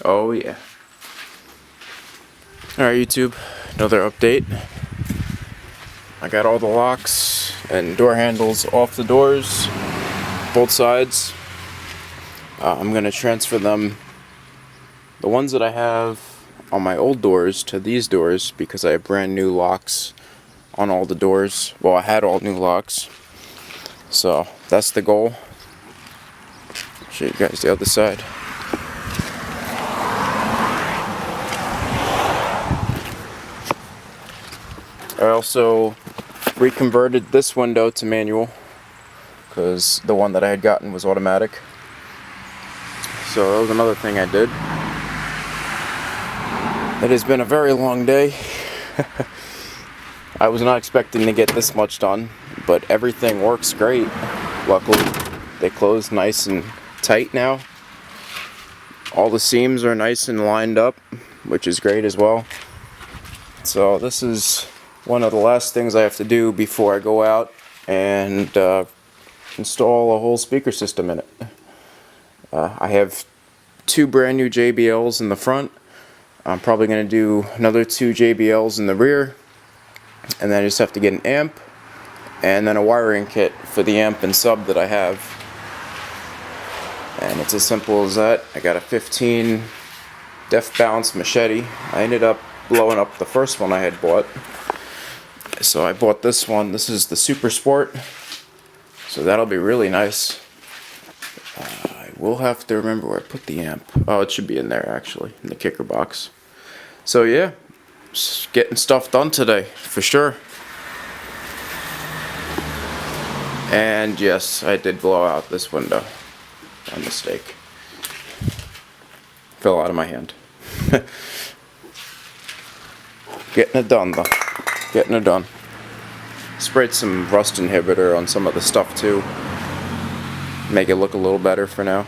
Oh yeah. Alright YouTube, another update. I got all the locks and door handles off the doors, both sides. I'm going to transfer them, the ones that I have on my old doors, to these doors because I have brand new locks on all the doors. Well, I had all new locks. So that's the goal. Show you guys the other side. I also reconverted this window to manual because the one that I had gotten was automatic. So that was another thing I did. It has been a very long day. I was not expecting to get this much done, but everything works great. Luckily, they close nice and tight now. All the seams are nice and lined up, which is great as well. So this is one of the last things I have to do before I go out and install a whole speaker system in it. I have two brand new JBLs in the front. I'm probably going to do another two JBLs in the rear, and then I just have to get an amp and then a wiring kit for the amp and sub that I have. And it's as simple as that. I got a 15 Def Bounce machete. I ended up blowing up the first one I had bought. So I bought this one. This is the Super Sport. So that'll be really nice. I will have to remember where I put the amp. Oh, it should be in there actually, in the kicker box. So yeah, just getting stuff done today, for sure. And yes, I did blow out this window. By mistake. Fell out of my hand. Getting it done though. Getting it done. Sprayed some rust inhibitor on some of the stuff too. Make it look a little better for now.